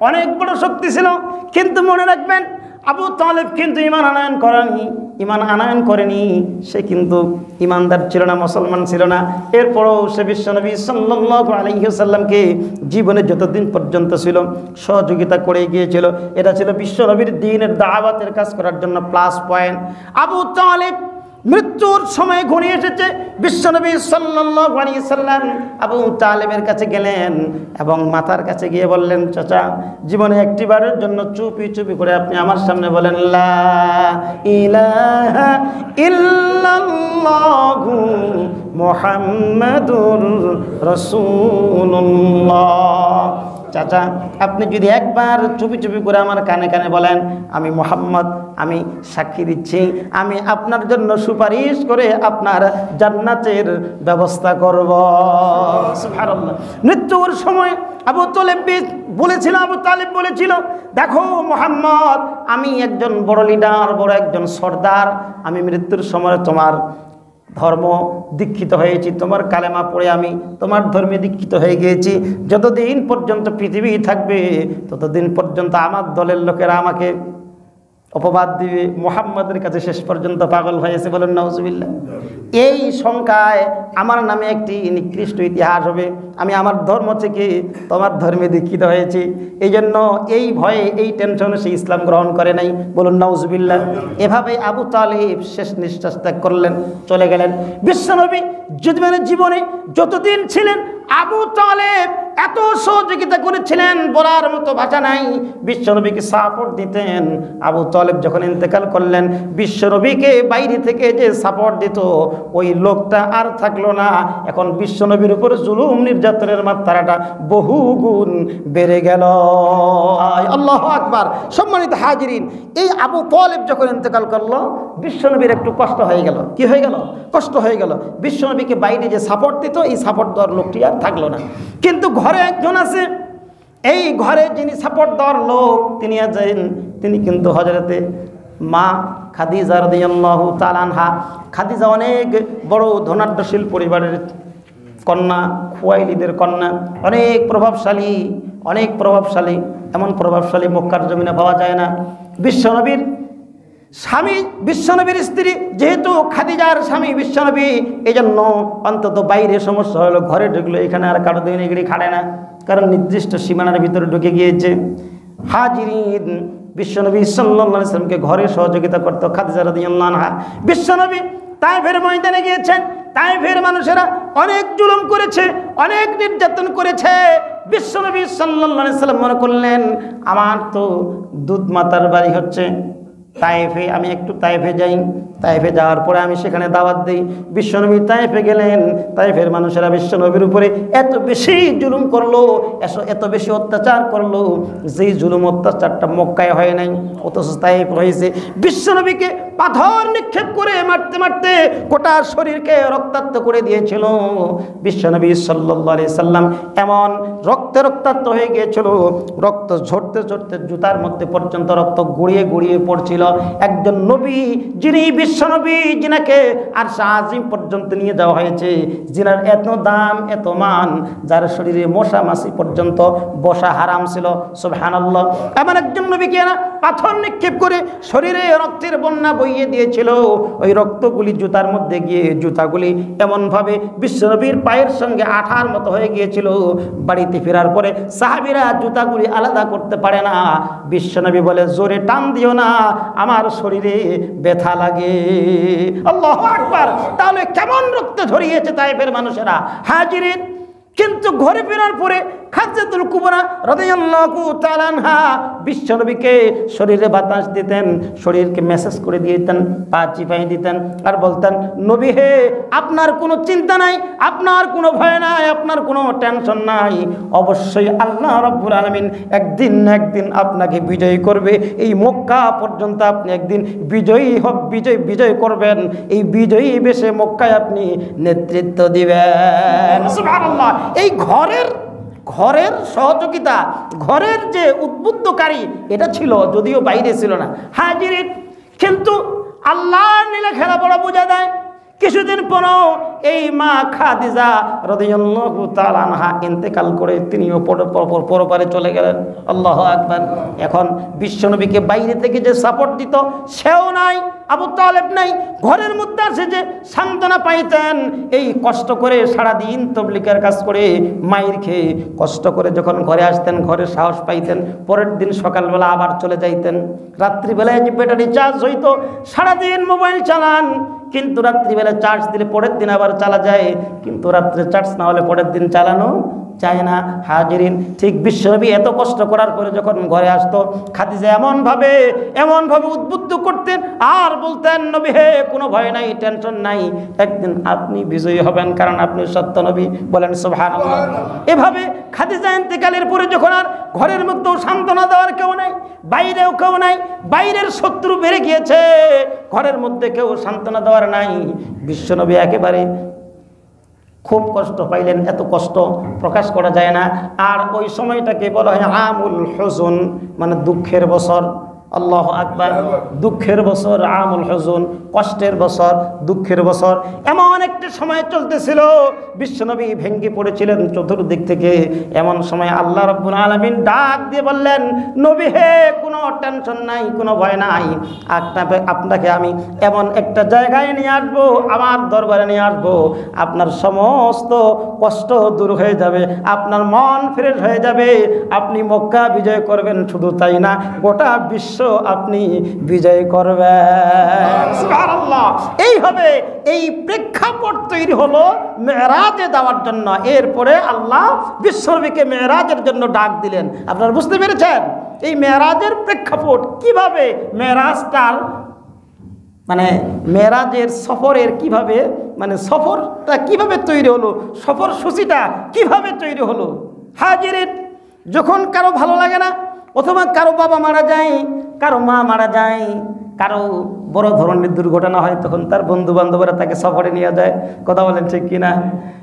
অনেক বড় শক্তি ছিল। কিন্তু মনে রাখবেন, আবু তালেব কিন্তু ঈমান আনয়ন করেনি, সে কিন্তু ঈমানদার ছিল না, মুসলমান ছিল না। এরপরও সে বিশ্বনবী সাল্লাল্লাহু আলাইহি ওয়াসাল্লামকে জীবনে যতদিন পর্যন্ত ছিল সহযোগিতা করে গিয়েছিল। এটা ছিল বিশ্বনবীর দ্বীনের দাওয়াতের কাজ করার জন্য প্লাস পয়েন্ট। আবু তালেব মৃত্যুর সময় ঘনিয়ে এসেছে। বিশ্বনবী সাল্লাল্লাহু আলাইহি সাল্লাম আবু তালেবের কাছে গেলেন এবং মাথার কাছে গিয়ে বললেন, চাচা, জীবনে একটিবারের জন্য চুপি চুপি করে আপনি আমার সামনে বলেন, লা ইলাহা ইল্লাল্লাহু মুহাম্মাদুর রাসূলুল্লাহ। চাচা, আপনি যদি একবার চুপি চুপি করে আমার কানে কানে বলেন, আমি মুহাম্মদ, আমি সাক্ষী দিচ্ছি, আমি আপনার জন্য সুপারিশ করে আপনার জান্নাতের ব্যবস্থা করব। সুবহানাল্লাহ। মৃত্যুর সময় আবু তালেব বলেছিল, দেখো মুহাম্মদ, আমি একজন বড় লিডার, বড় একজন সর্দার, আমি মৃত্যুর সময় তোমার ধর্ম দীক্ষিত হয়েছি, তোমার কালেমা পড়ে আমি তোমার ধর্মে দীক্ষিত হয়ে গিয়েছি। যতদিন পর্যন্ত পৃথিবী থাকবে ততদিন পর্যন্ত আমার দলের লোকেরা আমাকে অপবাদ দিবে, মুহাম্মাদের কাছে শেষ পর্যন্ত পাগল হয়েছে। বলেন নাউজুবিল্লাহ। এই সংখ্যায় আমার নামে একটি নিকৃষ্ট ইতিহাস হবে, আমি আমার ধর্ম থেকে তোমার ধর্মে দীক্ষিত হয়েছি। এই জন্য এই ভয়ে, এই টেনশনে সে ইসলাম গ্রহণ করে নাই। বলুন নাউজুবিল্লাহ। এভাবে আবু তালেব শেষ নিঃশ্বাস ত্যাগ করলেন, চলে গেলেন। বিশ্বনবী জীবনে যতদিন ছিলেন আবু তালেব এত সহযোগিতা করেছিলেন, বলার মতো ভাষা নাই। বিশ্বনবীকে সাপোর্ট দিতেন। আবু তালেব যখন ইন্তেকাল করলেন, বিশ্বনবীকে বাইরে থেকে যে সাপোর্ট দিত ওই লোকটা আর থাকলো না। এখন বিশ্বনবীর উপর জুলুম নির্যাতনের মাত্রাটা বহু গুণ বেড়ে গেল। আল্লাহু আকবার। সম্মানিত হাজিরিন, এই আবু তালেব যখন ইন্তেকাল করলো, বিশ্বনবীর একটু কষ্ট হয়ে গেল। কি হয়ে গেল? কষ্ট হয়ে গেল। বিশ্বনবীকে বাইরে যে সাপোর্ট দিত, এই সাপোর্ট দেওয়ার লোকটি আর থাকলো না। কিন্তু ঘরে একজন আছে, এই ঘরে যিনি সাপোর্ট দেওয়ার লোক তিনি কিন্তু হযরতে মা খাদিজা রাদিয়াল্লাহু তাআলা আনহা। খাদিজা অনেক বড় ধনাঢ্যশীল পরিবারের কন্যা, খুয়াইলিদের কন্যা, অনেক প্রভাবশালী, এমন প্রভাবশালী মক্কার জমিনে পাওয়া যায় না। বিশ্বনবীর স্বামী, বিশ্বনবীর স্ত্রী যেহেতু খাদিজার স্বামী বিশ্বনবী, এই জন্য অন্তত বাইরে সমস্যা হলো, ঘরে ঢুকলো, এখানে আর কারো দিন এগিয়ে খাড়ে না, কারণ নির্দিষ্ট সীমানার ভিতরে ঢুকে গিয়েছে। হাজিরিন, বিশ্বনবী সাল্লাল্লাহু আলাইহি ওয়াসাল্লামকে ঘরে সহযোগিতা করতো খাদিজা রাদিয়াল্লাহু আনহা। বিশ্বনবী তায়েফের ময়দানে গিয়েছেন, তায়েফের মানুষেরা অনেক জুলুম করেছে, অনেক নির্যাতন করেছে। বিশ্বনবী সাল্লাল্লাহু আলাইহি ওয়াসাল্লাম মনে করলেন, আমার তো দুধ মাতার বাড়ি হচ্ছে তায়েফে, আমি একটু তায়েফে যাই। তায়েফে যাওয়ার পরে আমি সেখানে দাওয়াত দিই। বিশ্বনবী তায়েফে গেলেন। তায়েফের মানুষেরা বিশ্বনবীর উপরে এত বেশি জুলুম করলো, এত বেশি অত্যাচার করলো, যেই জুলুম অত্যাচারটা মক্কায় হয় নাই, অথচ তায়েফ হয়েছে। বিশ্বনবীকে পাথর নিক্ষেপ করে মারতে মারতে গোটা শরীরকে রক্তাক্ত করে দিয়েছিল। বিশ্বনবী সাল্লাল্লাহু আলাইহি সাল্লাম এমন রক্তাক্ত হয়ে গিয়েছিল, রক্ত ঝরতে ঝরতে জুতার মধ্যে পর্যন্ত রক্ত গড়িয়ে গড়িয়ে পড়ছিল। একজন নবী, যিনি বিশ্বনবী, যিনাকে আরশে আজিম পর্যন্ত নিয়ে যাওয়া হয়েছে, যিনার এত দাম, এত মান, যার শরীরে মশা মাছি পর্যন্ত বসা হারাম ছিল। সুবহানাল্লাহ। এমন একজন নবীকে না পাথর নিক্ষেপ করে শরীরে রক্তের বন্যা বইয়ে দিয়েছিল। ওই রক্তগুলি জুতার মধ্যে গিয়ে জুতাগুলি এমনভাবে বিশ্বনবীর পায়ের সঙ্গে আঠার মতো হয়ে গিয়েছিল। বাড়িতে ফেরার পরে সাহাবীরা জুতাগুলি আলাদা করতে পারে না। বিশ্বনবী বলে, জোরে টান দিও না, আমার শরীরে ব্যথা লাগে। আল্লাহু আকবার। তাহলে কেমন রক্ত ঝরিয়েছে তায়েফের মানুষেরা। হাজিরিন, কিন্তু ঘরে ফেরার পরে খাদিজাতুল কুবরা রাদিয়াল্লাহু তাআলা আনহা বিশ্বনবীকে শরীরে বাতাস দিতেন, শরীরকে মেসেজ করে দিতেন, পা চিপাই দিতেন আর বলতেন, নবী হে, আপনার কোনো চিন্তা নাই, আপনার কোনো ভয় নাই, আপনার কোনো টেনশন নাই, অবশ্যই আল্লাহ রাব্বুল আলামিন একদিন না একদিন আপনাকে বিজয় করবে। এই মক্কা পর্যন্ত আপনি একদিন বিজয় করবেন। এই বিজয়ী বেশে মক্কায় আপনি নেতৃত্ব দিবেন। সুবহানাল্লাহ। এই ঘরের সহযোগিতা, ঘরের যে উদ্বুদ্ধকারী, এটা ছিল, যদিও বাইরে ছিল না। হাজিরিন, কিন্তু আল্লাহর নীলা খেলা বড় বোঝা যায়। কিছুদিন পরও এই মা খাদিজা রাদিয়াল্লাহু তাআলা আনহা ইন্তেকাল করে তিনিও পরপারে চলে গেলেন। আল্লাহু আকবার। এখন বিশ্বনবীকে বাইরে থেকে যে সাপোর্ট দিত সেও নাই, আবু তালেব নাই, ঘরের মধ্যে আসে যে সান্ত্বনা পাইতেন, এই কষ্ট করে সারাদিন তবলিগের কাজ করে মায়ের খেয়ে কষ্ট করে যখন ঘরে আসতেন, ঘরে সাহস পাইতেন, পরের দিন সকালবেলা আবার চলে যাইতেন। রাত্রিবেলায় যে ব্যাটারি চার্জ হইতো, সারাদিন মোবাইল চালান, কিন্তু রাত্রিবেলা চার্জ দিলে পরের দিন আবার চালা যায়, কিন্তু রাত্রে চার্জ না হলে পরের দিন চালানো চায় না। হাজিরিন, ঠিক বিশ্বনবী এত কষ্ট করার পরে যখন ঘরে আসতো, খাদিজা এমনভাবে উদ্বুদ্ধ করতেন আর বলতেন, নবী হে, কোনো ভয় নাই, টেনশন নাই, একদিন আপনি বিজয়ী হবেন, কারণ আপনি সত্য নবী। বলেন সুবহানাল্লাহ। এভাবে খাদিজা ইন্তেকালের পরে যখন আর ঘরের মধ্যেও সান্ত্বনা দেওয়ার কেউ নাই, বাইরেও কেউ নাই, বাইরের শত্রু বেড়ে গিয়েছে, ঘরের মধ্যে কেউ সান্ত্বনা দেওয়ার নাই, বিশ্বনবী একেবারে খুব কষ্ট পাইলেন। এত কষ্ট প্রকাশ করা যায় না। আর ওই সময়টাকে বলা হয় আমুল হুজুন, মানে দুঃখের বছর। আল্লাহু আকবার। দুঃখের বছর, আমুল হুজুন, কষ্টের বছর, দুঃখের বছর। এমন একটা সময় চলতেছিল, বিশ্বনবী ভেঙ্গে পড়েছিলেন চতুর্দিক থেকে। এমন সময় আল্লাহ রাব্বুল আলামিন ডাক দিয়ে বললেন, নবী হে, কোনো টেনশন নাই, কোনো ভয় নাই, আপনাকে আমি এমন একটা জায়গায় নিয়ে আসবো, আমার দরবারে নিয়ে আসবো, আপনার সমস্ত কষ্ট দূর হয়ে যাবে, আপনার মন ফ্রেশ হয়ে যাবে, আপনি মক্কা বিজয় করবেন, শুধু তাই না, গোটা বিশ্ব আপনি বিজয় করবেন। সুবহানাল্লাহ। এই হবে, এই প্রেক্ষাপট তৈরি হলো মেরাজে যাওয়ার জন্য। এরপরে আল্লাহ বিশ্বনবীকে মেরাজের জন্য ডাক দিলেন। আপনারা বুঝতে পেরেছেন এই মেরাজের প্রেক্ষাপট কিভাবে, মেরাজটার মানে মেরাজের সফরের কিভাবে, মানে সফরটা কিভাবে তৈরি হলো, সফর সূচিটা কিভাবে তৈরি হলো। হাজিরিন, যখন কারো ভালো লাগে না, অথবা কারো বাবা মারা যায়, কারো মা মারা যায়, কারো বড় ধরনের দুর্ঘটনা হয়, তখন তার বন্ধু বান্ধবরা তাকে সফরে নিয়ে যায়। কথা বলেন ঠিক কিনা?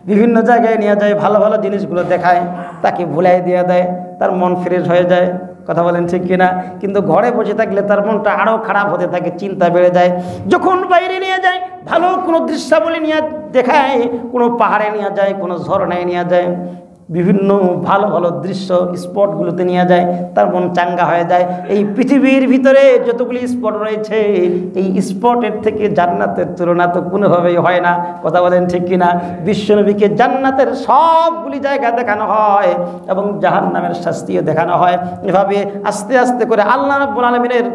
বিভিন্ন জায়গায় নিয়ে যায়, ভালো ভালো জিনিসগুলো দেখায়, তাকে ভুলাই দিয়ে দেয়, তার মন ফ্রেশ হয়ে যায়। কথা বলেন ঠিক কিনা? কিন্তু ঘরে বসে থাকলে তার মনটা আরও খারাপ হতে থাকে, চিন্তা বেড়ে যায়। যখন বাইরে নিয়ে যায়, ভালো কোনো দৃশ্যাবলী নিয়ে দেখায়, কোনো পাহাড়ে নিয়ে যায়, কোনো ঝরনায় নিয়ে যায়, বিভিন্ন ভালো ভালো দৃশ্য স্পটগুলোতে নিয়ে যায়, তার মন চাঙ্গা হয়ে যায়। এই পৃথিবীর ভিতরে যতগুলি স্পট রয়েছে, এই স্পটের থেকে জান্নাতের তুলনা তো কোনোভাবেই হয় না। কথা বলেন ঠিক কিনা? বিশ্বনবীকে জান্নাতের সবগুলি জায়গা দেখানো হয় এবং জাহান্নামের শাস্তিও দেখানো হয়। এভাবে আস্তে আস্তে করে আল্লাহ রাব্বুল আলামিনের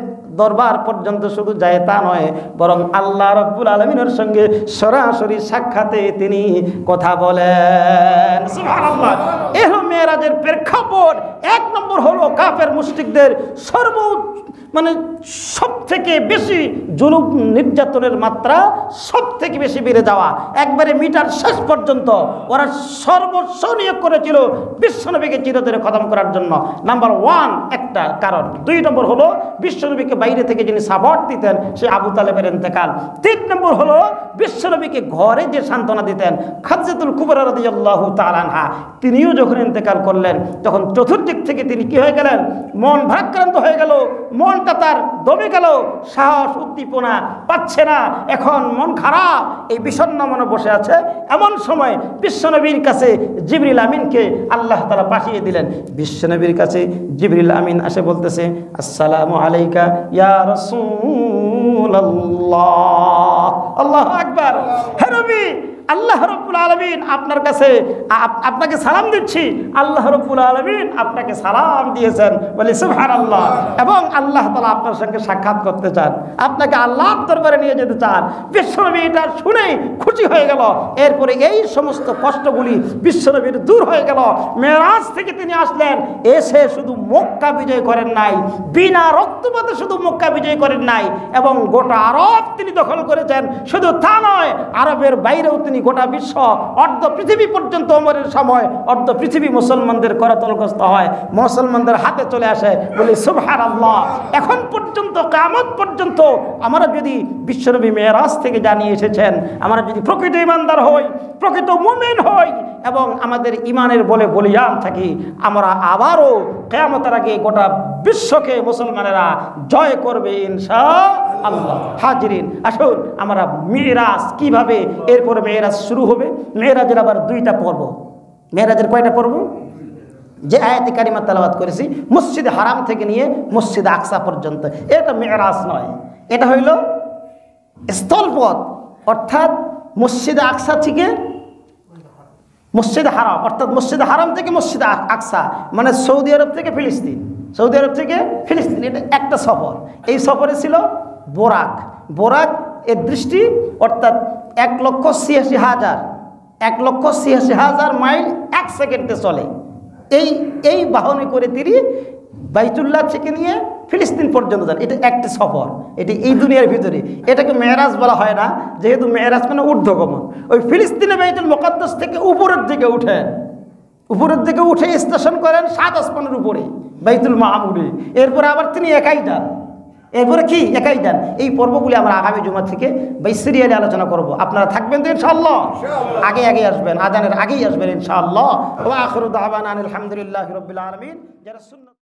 দরবার পর্যন্ত শুধু যায় তা নয়, বরং আল্লাহ রাব্বুল আলামিনের সঙ্গে সরাসরি সাক্ষাতে তিনি কথা বলেন। সুবহানাল্লাহ। এই হলো মেরাজের প্রেক্ষাপট। এক নম্বর হলো কাফের মুশরিকদের সব থেকে বেশি জুলুম নির্যাতনের মাত্রা সব থেকে বেশি বেড়ে যাওয়া, একবারে মিটার শেষ পর্যন্ত ওরা সর্বস্ব নিয়োগ করেছিল বিশ্বনবীকে চিরতরে খতম করার জন্য। নাম্বার ওয়ান একটা কারণ। দুই নম্বর হলো বিশ্বনবীকে বাইরে থেকে যিনি সাপোর্ট দিতেন সে আবু তালেবের ইন্তেকাল। তিন নম্বর হলো বিশ্বনবীকে ঘরে যে সান্ত্বনা দিতেন খাদিজাতুল কুবরা রাদিয়াল্লাহু তাআলা আনহা, তিনিও যখন ইন্তেকাল করলেন তখন চতুর্দিক থেকে তিনি কি হয়ে গেলেন, মন ভারাক্রান্ত হয়ে গেল, মনটা তার দমে গেল, সাহস উদ্দীপনা পাচ্ছে না, এখন মন খারাপ, এই বিষণ্ণ মনে বসে আছে। এমন সময় বিশ্বনবীর কাছে জিবরিল আমিনকে আল্লাহ তাআলা পাঠিয়ে দিলেন। বিশ্বনবীর কাছে জিবরিল আমিন আসে বলতেছে, আসসালামু আলাইকা ইয়া রাসূলুল্লাহ। আল্লাহু আকবার। হে নবী, আল্লাহ রাব্বুল আলামিন আপনার কাছে আপনাকে সালাম দিচ্ছি, আল্লাহ রাব্বুল আলামিন আপনাকে সালাম দিয়েছেন। বলে সুবহানাল্লাহ। এবং আল্লাহ তাআলা আপনার সঙ্গে সাক্ষাৎ করতে চান, আপনাকে আল্লাহর দরবারে নিয়ে যেতে চান। বিশ্বনবী এটা শুনে খুশি হয়ে গেল। এরপরে এই সমস্ত কষ্টগুলি বিশ্বনবীর দূর হয়ে গেল। মেরাজ থেকে তিনি আসলেন, এসে শুধু মক্কা বিজয় করেন নাই, বিনা রক্তপাতে শুধু মক্কা বিজয় করেন নাই, এবং গোটা আরব তিনি দখল করেছেন। শুধু তা নয়, আরবের বাইরেও তিনি গোটা বিশ্ব অর্ধ পৃথিবী পর্যন্ত ওমরের সময় অর্ধ পৃথিবী মুসলমানদের করতলগ্রস্ত হয়, মুসলমানদের হাতে চলে আসে। বলি সুবহানাল্লাহ। এখন পর্যন্ত কিয়ামত পর্যন্ত আমরা যদি বিশ্বনবী মেরাজ থেকে জানিয়ে এসেছেন, আমরা যদি প্রকৃত ইমানদার হই, প্রকৃত মুমিন হই এবং আমাদের ইমানের বলে বলিয়ান থাকি, আমরা আবারও কিয়ামতের আগে গোটা বিশ্বকে মুসলমানেরা জয় করবে ইনশাআল্লাহ। হাজিরিন, আসুন আমরা মেরাজ কিভাবে, এরপরে মেরাজ শুরু হবে। মেরাজের আবার দুইটা পর্ব। মেরাজের কয়টা পর্ব? যে আয়াতে কারিমা তেলাওয়াত করেছি, মসজিদে হারাম থেকে নিয়ে মসজিদে আকসা পর্যন্ত, এটা মেরাজ নয়, এটা হইল স্থলপথ। অর্থাৎ মসজিদে আকসা থেকে মসজিদে হারাম, অর্থাৎ মসজিদে হারাম থেকে মসজিদে আকসা, মানে সৌদি আরব থেকে ফিলিস্তিন, সৌদি আরব থেকে ফিলিস্তিন, এটা একটা সফর। এই সফরে ছিল বোরাক। বোরাক এর দৃষ্টি অর্থাৎ 1,86,000 মাইল 1 সেকেন্ডে চলে। এই বাহনে করে তিনি বাইতুল্লাহ থেকে নিয়ে ফিলিস্তিন পর্যন্ত যান। এটা একটা সফর, এটি এই দুনিয়ার ভিতরে। এটাকে মেরাজ বলা হয় না, যেহেতু মেরাজ মানে ঊর্ধ্বগমন। ওই ফিলিস্তিনে বাইতুল মুকাদ্দাস থেকে উপরের দিকে উঠেন, উপরের দিকে উঠে স্টেশন করেন 7 আসমানের উপরে বাইতুল মামুরে। এরপরে আবার তিনি একাই যান। এরপরে কি একাই যান। এই পর্বগুলি আমরা আগামী জুমা থেকে সিরিয়ালে আলোচনা করব। আপনারা থাকবেন তো ইনশাআল্লাহ? আগে আসবেন, আজানের আগেই আসবেন ইনশাআল্লাহ। ওয়া আখিরু দাওয়ানা আলহামদুলিল্লাহি রাব্বিল আলামিন। যারা সুন্নাত